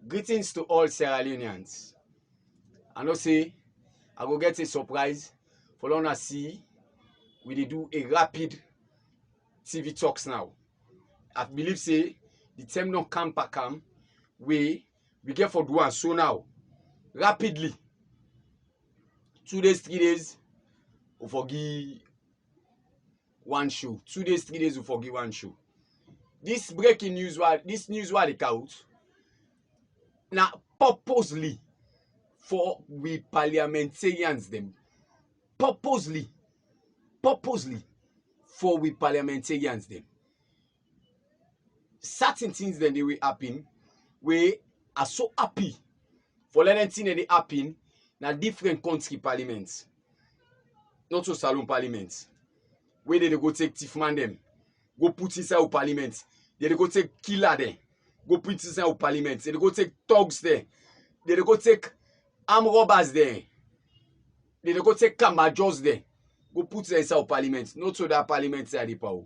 Greetings to all Sierra Leoneans. I know say I go get a surprise for una see we dey do a rapid TV talks now. I believe say the time don come back we get for do am so now rapidly 2 days 3 days we forgive one show 2 days 3 days we forgive one show. This breaking news this news they out now purposely for we parliamentarians them purposely for we parliamentarians them certain things then they will happen we are so happy for letting things they happen na different country parliaments, not so salon parliaments where they go take thief man them go put inside our parliament, they go take killer them go put inside our parliament, they go take thugs there, they go take armed robbers there, they go take camajos there, go put them inside our parliament. Not so that parliament side the power.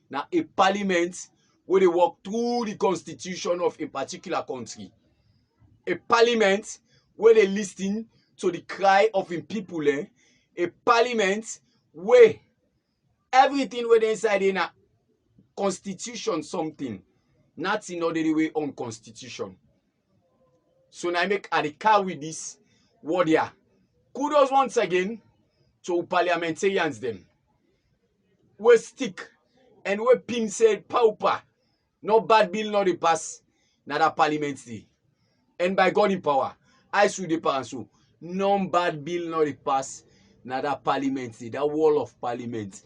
Now a parliament where they work through the constitution of a particular country. A parliament where they listen to the cry of the people. A parliament where everything where they inside in a constitution something, not in ordinary way on constitution. So now I make a car with this word here. Kudos once again to parliamentarians them. We stick and we pin said pauper. No bad bill not the pass. Not a parliament day. And by God in power, I sue the parents so no bad bill not the pass. Not a parliament day. That wall of parliament.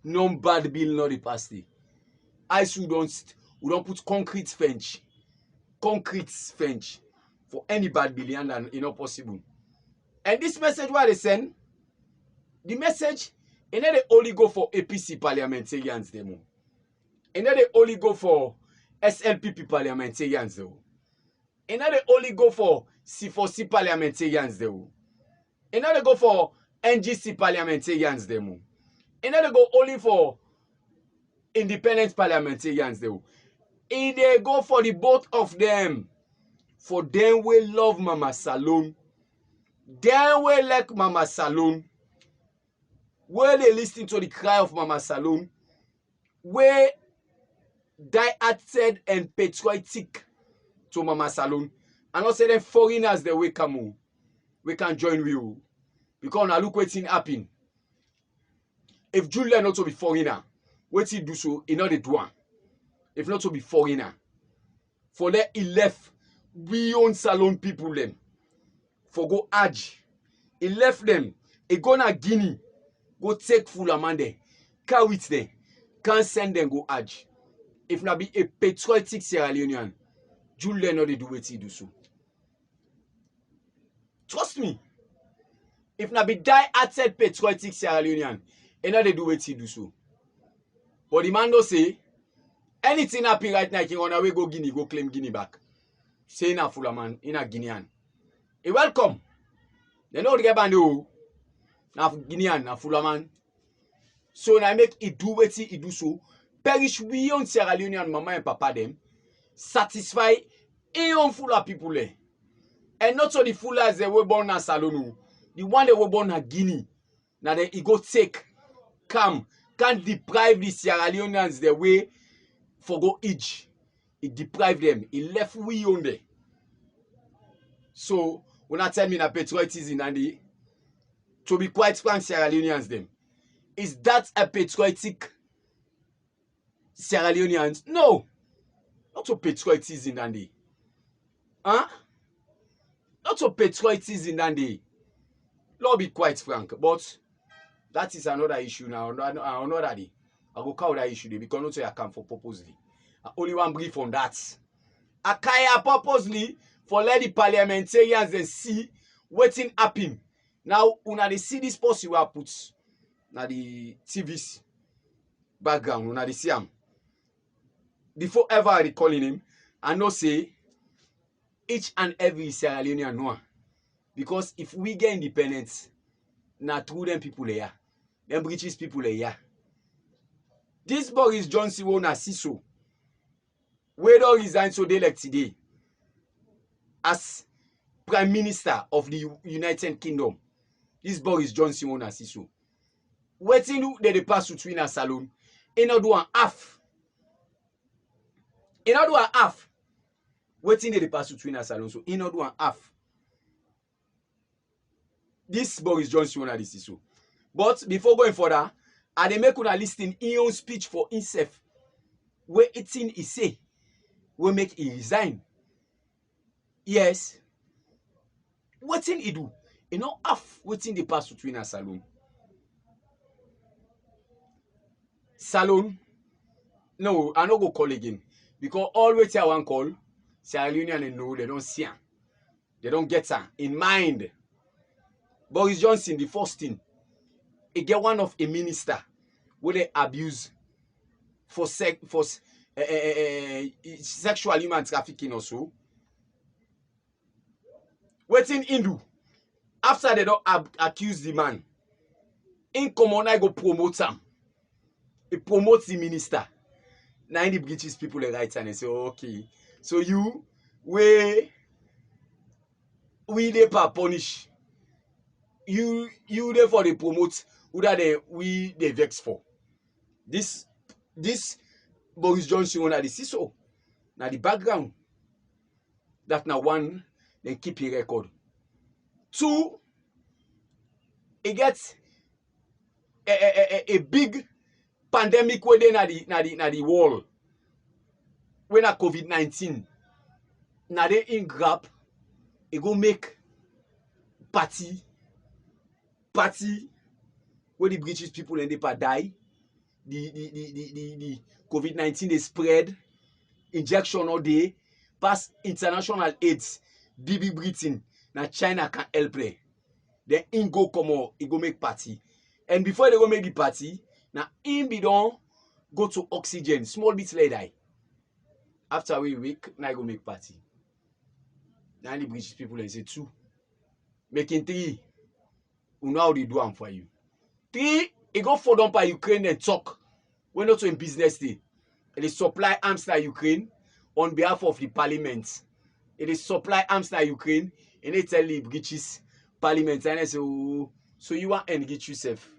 No bad bill not the pass day. I sue we don't put concrete fence for any bad bill and you know possible. And this message what they send, the message, and then they only go for APC parliamentarians demo. And then they only go for SLPP parliamentarians though. And then they only go for C4C parliamentarians though. And then they go for NGC parliamentarians demo. And then they go only for independent parliamentarians though. And they go for the both of them. For them we love Mama Salone. Them we like Mama Salone. Where they listen to the cry of Mama Salone. Where die-hearted and patriotic to Mama Salone. And also them foreigners they will come. We can join with you. Because now look what's happen. If Julia not to be foreigner, what he do so, he not the do one. If not to be foreigner. For that he left we own Salone people them. For go Hajj. He left them. He go na Guinea. Go take full amount there. Carry it there. Can't send them go Hajj. If not be a patriotic Sierra Leonean, Julian not they do what he do so. Trust me. If not be die-hearted patriotic Sierra Leonean, he not they do what he do so. But the man don't say, anything happen right now, he on away go Guinea, go claim Guinea back. Say in a full man, in a Guinean. He welcome. They know the guy bando. Na Guinean, na full man. So now make it do what he do so. Perish we on Sierra Leonean mama and papa them. Satisfy a full of people there. And not so the full as they were born at Salonu. The one they were born at Guinea. Now then he go take, come, can't deprive the Sierra Leoneans their way for go each. He deprived them. He left we on there. So when I tell me that patriotism and the to be quite frank, Sierra Leoneans them. Is that a patriotic Sierra Leoneans? No. Not so patriotism and the. Huh? Not so patriotism and the. Lord be quite frank. But that is another issue now. Another day. I go cover that issue there because not so I come for purposely. Only one brief on that. Akaya purposely for let the parliamentarians then see waiting happen. Now, when they see this post you have put na the TV's background, when they see him. Before ever I recalling him, I know say each and every Sierra Leonean know. Because if we get independence, na through them people here. Them British people here. This Boris Johnson will na see so. Where don't resign so they like today. as Prime Minister of the United Kingdom. This Boris Johnson wanna see so. Waiting they pass between a salon. In order one half. In order one half. Waiting they pass between a salon. So in order one half. This Boris Johnson wanna see so. But before going further, I dey make una listen in own speech for himself. Where it's in he say, we make he resign. Yes. Waiting he do. You know, half waiting the pass between a salon. Salon. No, I no go call again. Because all waiting I want call, Sierra Leonean and no, they don't see her. They don't get her in mind. Boris Johnson, the first thing, he get one of a minister where they abuse for sexual human trafficking or so. Waiting in do. After they don't accuse the man, in common I go promote him. He promotes the minister. Now the British people are right and they say, okay, so you we they punish. You therefore they promote who that they vex for. This Boris Johnson on the CISO. Now the background. That now one, they keep a record. Two, it gets a big pandemic where they na the world. When a COVID-19, now they in grab, it go make party where the British people and they die. The COVID-19 they spread, injection all day, pass international aids, BB Britain, now China can help play. Then in go come on, it go make party. And before they go make the party, now in be done, go to oxygen, small bits later. After a week, now go make party. Now the British people they say 2. Making 3. You know how they do them for you. 3, it go for them by Ukraine and talk. We're not in business day. It is supply arms to Ukraine on behalf of the parliament. It is supply arms to Ukraine and they tell the British parliament and they say, oh, so you want to engage yourself.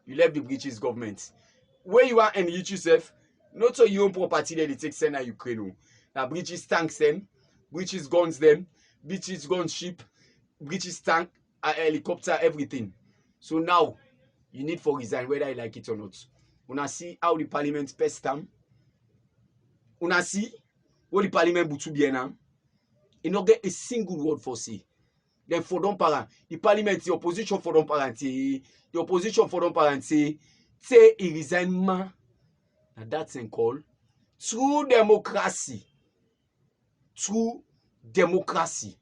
You left the British government. Where you want to engage yourself, not so your own property that they take send to Ukraine. Now British tanks them, British guns them, British gunship, British tank, helicopter, everything. So now, you need for resign whether you like it or not. Una see how the parliament pest them. Una see what the parliament butu bien now. You not get a single word for say. Then for them parent, the parliament, the opposition for them parent, the opposition for them parent say he resign ma. And that's in call. True democracy. True democracy.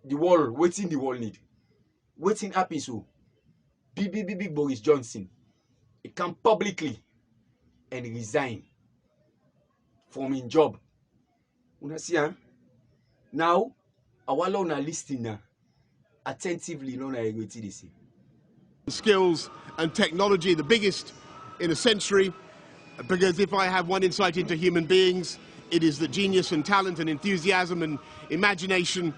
The world, waiting the world need. Waiting happy so. Big Boris Johnson. He can publicly and resign from his job. Una see, huh? Now, our law na listening attentively no na egoti this. Skills and technology, the biggest in a century, because if I have one insight into human beings, it is that genius and talent and enthusiasm and imagination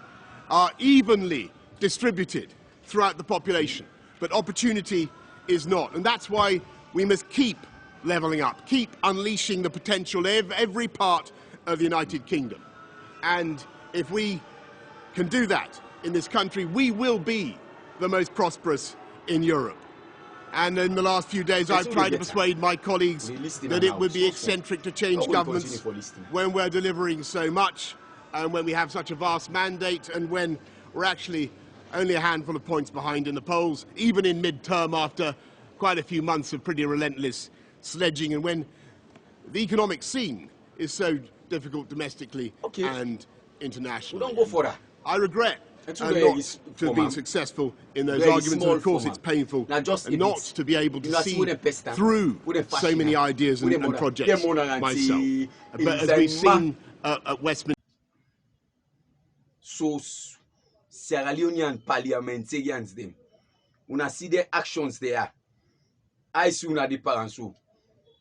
are evenly distributed throughout the population, but opportunity is not. And that's why we must keep levelling up, keep unleashing the potential of every part of the United Kingdom. And if we can do that in this country, we will be the most prosperous in Europe. And in the last few days, I've tried to persuade my colleagues that it would be eccentric to change governments when we're delivering so much, and when we have such a vast mandate, and when we're actually only a handful of points behind in the polls, even in mid-term after quite a few months of pretty relentless sledging, and when the economic scene is so difficult domestically and internationally. We don't go for that. I regret not to have been successful in those arguments, and of course it's painful and not to be able to see through so many ideas and projects myself. But as we've seen at Westminster... So, Sierra Leonean parliamentarians, them, when I see their actions there, I see una the parents who,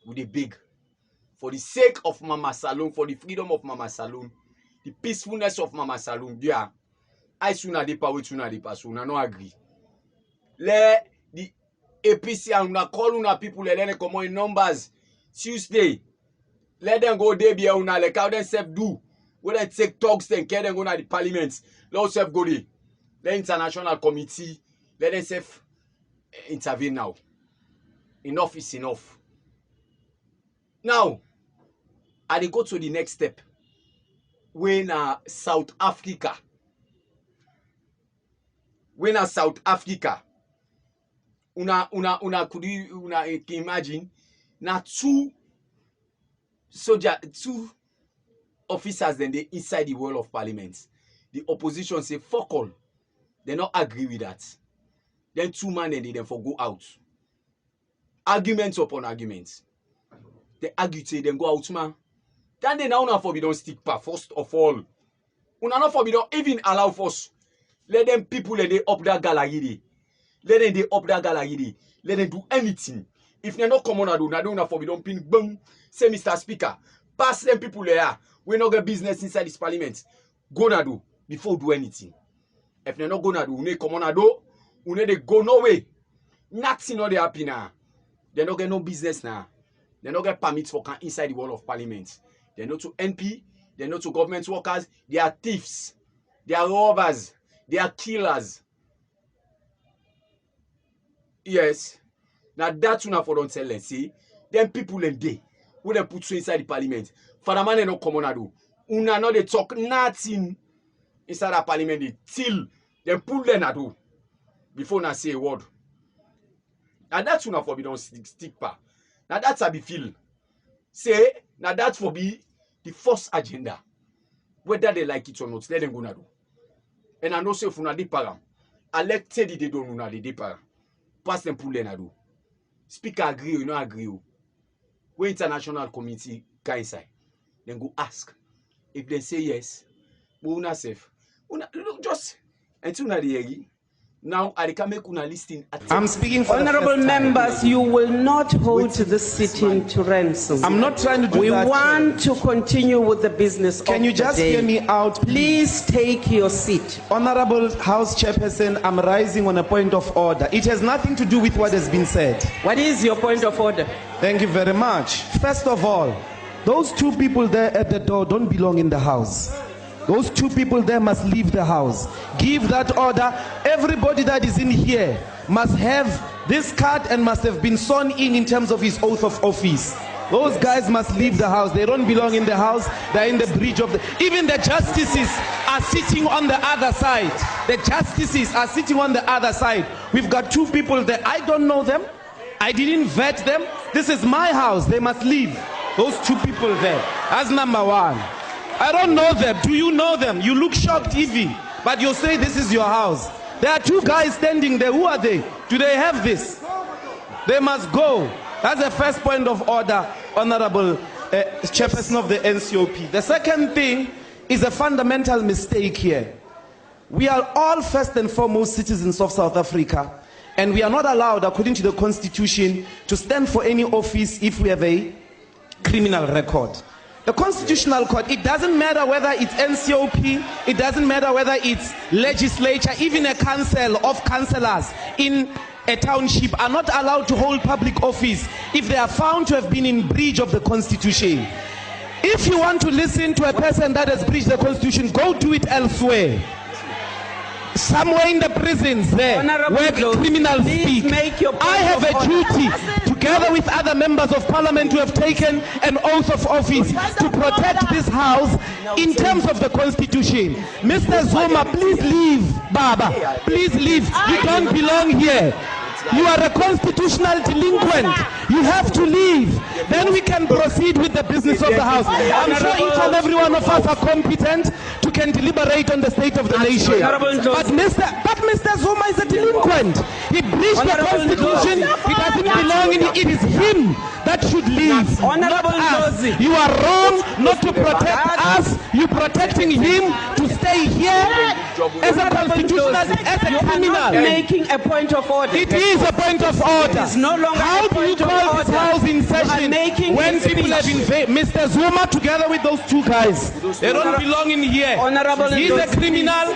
with the big, for the sake of Mama Salon, for the freedom of Mama Salon, the peacefulness of Mama Saloum, yeah, I soon a depa, we soon a depa, so una no agree. Let the APC and una call una people, let them come in numbers. Tuesday, let them go there, be una, like how them self do. When they take talks, then carry them go to the parliament. Let us self go there. Let international committee, let them self intervene now. Enough is enough. Now, I go to the next step. When South Africa, una could you imagine? Now two officers then they inside the wall of parliament. The opposition say fuck all. They not agree with that. Then two men then they for go out. Arguments upon arguments. They argue say then go out, man. Then they now for we don't stick pa first of all. Una not for we don't even allow us. Let them people let they up that gallery. Let them they up that gallery. Let them do anything. If they not come on do, not for we don't pin boom. Say Mr. Speaker, pass them people there. We not get business inside this parliament. Go na do before do anything. If they not go na do, we come on do, we they go no way. Nothing not they happy now. They not get no business now. They not get permits for inside the wall of parliament. They're not to NP. They're not to government workers. They are thieves. They are robbers. They are killers. Yes. Now that's una for don't tell them. See, them people in day who they put you inside the parliament. For the man they not come on do. Una not they talk nothing inside the parliament till they pull them na do before na say a word. And that's una for be don't stick pa. Now that's how we feel. Say, now that for be the first agenda. Whether they like it or not, let them go na do. And I know say if una de param, elected they don't una de param. Pass them pull na do. Speaker agree or not agree. When international committee can inside, then go ask. If they say yes, we una safe. Una look just until una de now I can make una listing. I'm speaking for honorable members. You will not hold this sitting to ransom. I'm not trying to do that. We want to continue with the business. Can you just hear me out? Please take your seat. Honorable House Chairperson, I'm rising on a point of order. It has nothing to do with what has been said. What is your point of order? Thank you very much. First of all, those two people there at the door don't belong in the house. Those two people there must leave the house. Give that order. Everybody that is in here must have this card and must have been sworn in terms of his oath of office. Those guys must leave the house. They don't belong in the house. They're in the breach of the... Even the justices are sitting on the other side. The justices are sitting on the other side. We've got two people there. I don't know them. I didn't vet them. This is my house. They must leave. Those two people there. That's number one. I don't know them. Do you know them? You look shocked, Evie. But you say this is your house. There are two guys standing there. Who are they? Do they have this? They must go. That's the first point of order, Honorable Chairperson of the NCOP. The second thing is a fundamental mistake here. We are all first and foremost citizens of South Africa. And we are not allowed, according to the Constitution, to stand for any office if we have a criminal record. The Constitutional Court, it doesn't matter whether it's NCOP, it doesn't matter whether it's legislature, even a council of councillors in a township are not allowed to hold public office if they are found to have been in breach of the Constitution. If you want to listen to a person that has breached the Constitution, go do it elsewhere. Somewhere in the prisons there, where criminals speak. I have a duty, together with other members of parliament who have taken an oath of office, to protect this house in terms of the Constitution. Mr. Zuma, please leave. Baba, please leave. You don't belong here. You are a constitutional delinquent. You have to leave. Then we can proceed with the business of the house. I'm sure each and every one of us are competent to can deliberate on the state of the nation. But Mr. Zuma is a delinquent. He breached the Constitution. He doesn't belong in it. It is him that that should leave, not Honorable us. Ndosi. You are wrong not to protect us. You protecting him to stay here as a constitutional, as a You are not criminal. making a point of order. It is a point of order. It is no longer How a do you point of call this order. house in You are session making when a people have speech. invaded? Mr. Zuma together with those two guys, they don't belong in here. Honorable He's a Ndosi, criminal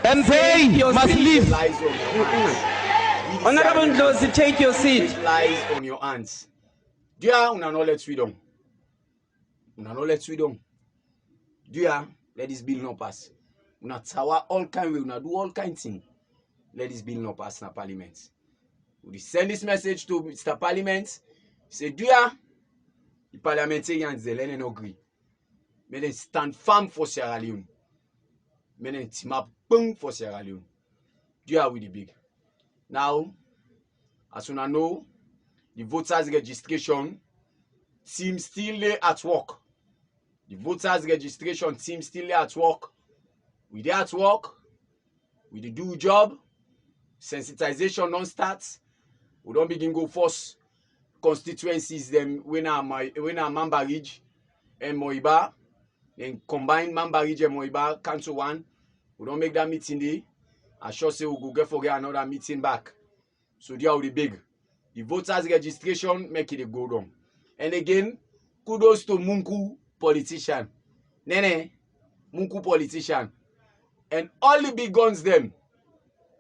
and they your must seat. leave. Lies on your hands. Honorable Ndosi, take your seat. Lies on your hands. Dia, una no let we down. Una no let we down. Dia, let this bill not pass. Una tower all kind way, una do all kind thing. Let this bill not pass in parliament. We send this message to Mr. Parliament. Say, Dia, the parliamentarians, they let them agree. May they stand firm for Sierra Leone. May they team up for Sierra Leone. Dia with the big. Now, as you know, the voters registration team still there at work. The voters registration team still there at work. We there at work. We dey do job. Sensitization don't start. We don't begin go force constituencies them when our Mamba Ridge and Moiba. Then combine Mamba Ridge and Moiba cancel one. We don't make that meeting there. I sure say we go get forget another meeting back. So they are the big. The voters registration make it go down. And again, kudos to Munku politician. Nene, Munku politician. And all the big guns them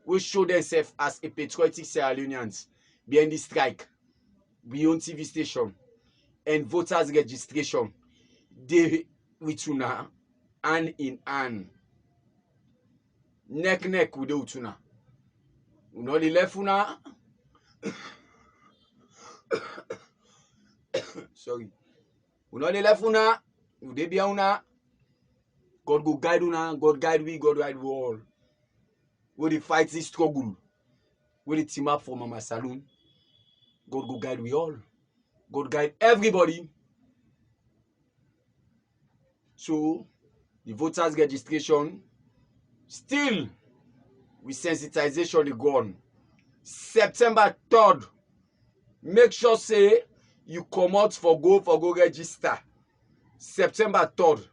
will show themselves as a patriotic Sierra Leoneans behind the strike, beyond TV station, and voters registration. They with una hand in hand. Neck with the utuna. Una the left una. Sorry. Una the left una. Ude bia una. God go guide una. God guide we. God guide we all. We dey fight this struggle. We dey team up for Mama Saloon. God go guide we all. God guide everybody. So the voters registration still with sensitization dey go on. September 3rd. Make sure say you come out for go register. September 3rd.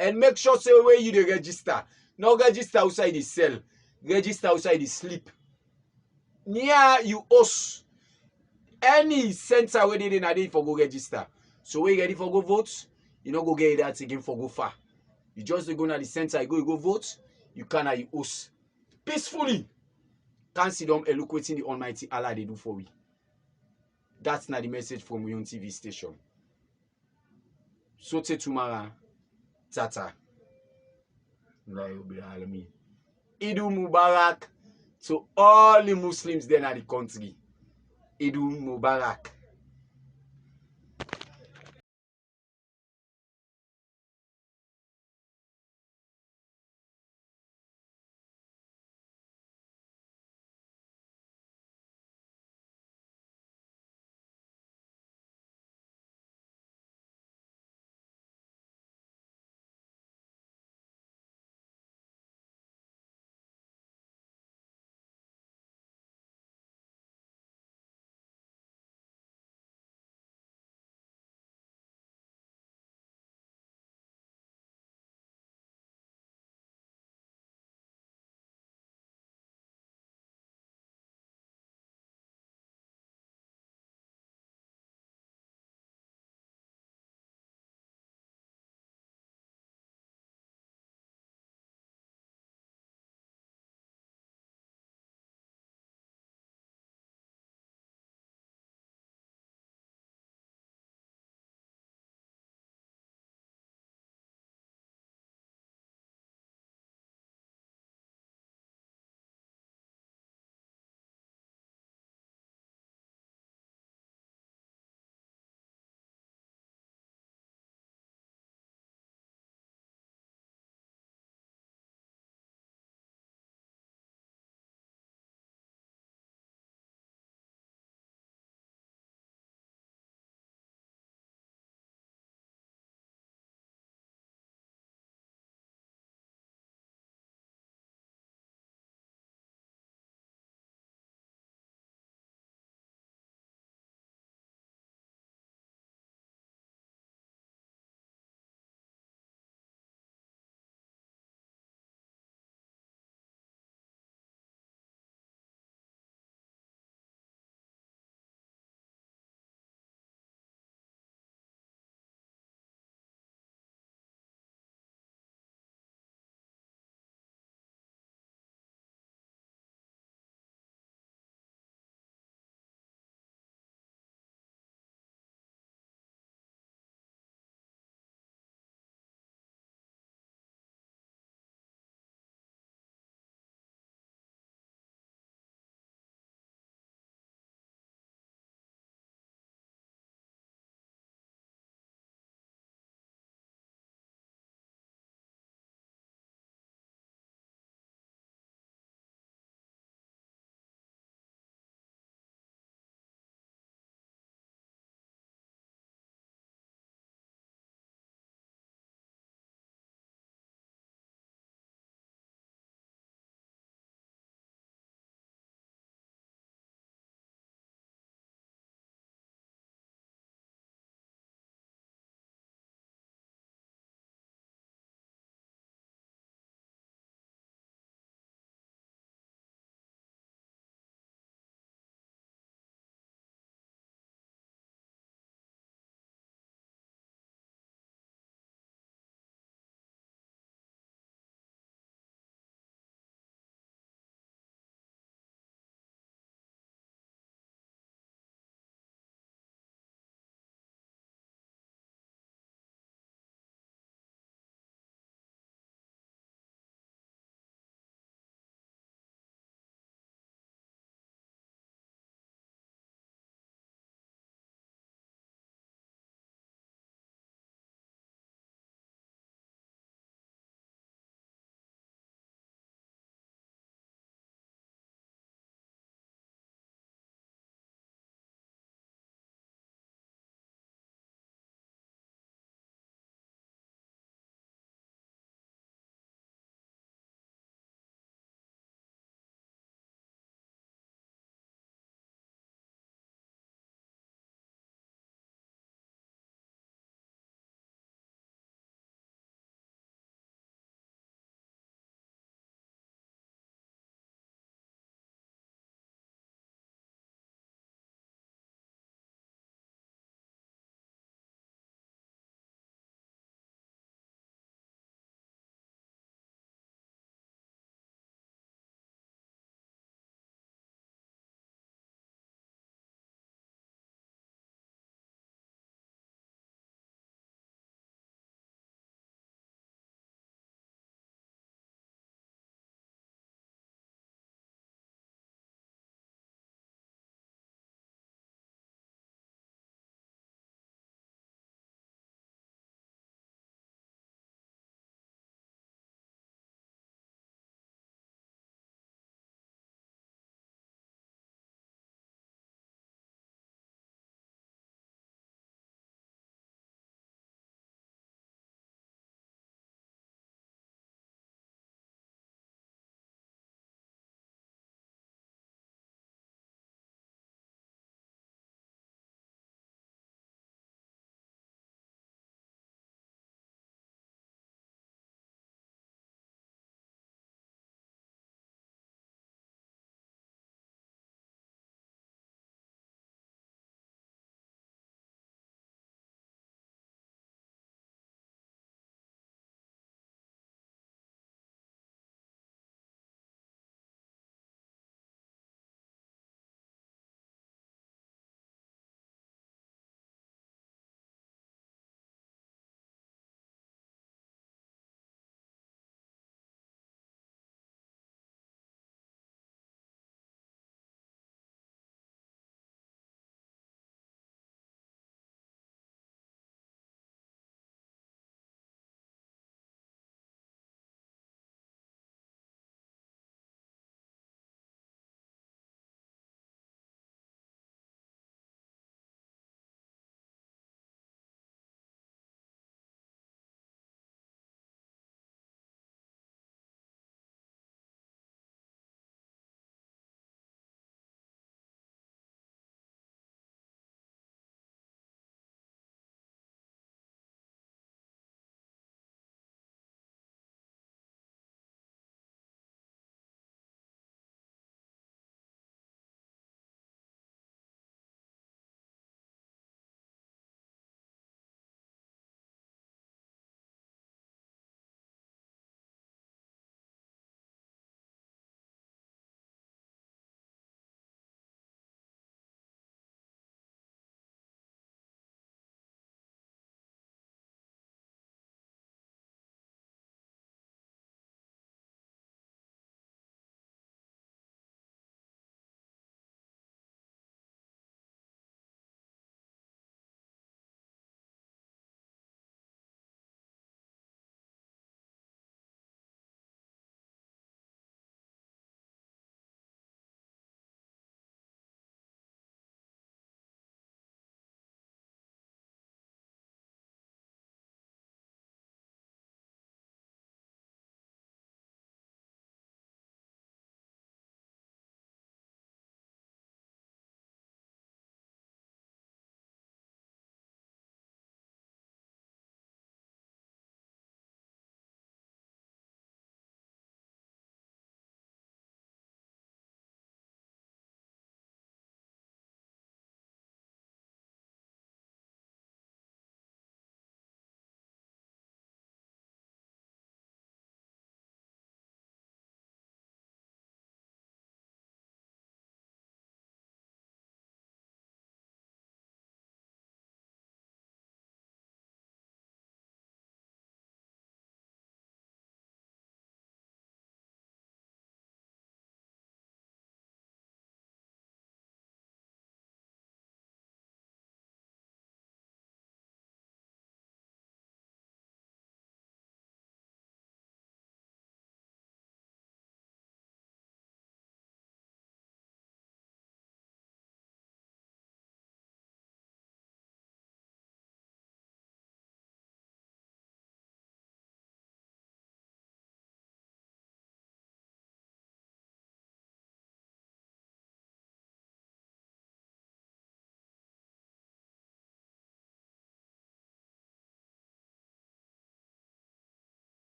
And make sure say where you dey register. No register outside the cell. Register outside the sleep. Near you host any center where they dey for go register. So when you ready for go vote, you no go get that again for go far. You just go to the center, you go vote, you can you host. Peacefully. Can't sit down and look waiting the Almighty Allah they do for we. That's not the message from your TV station. Sote tomorrow, Tata. Idu Mubarak to all the Muslims there in the country. Idu Mubarak.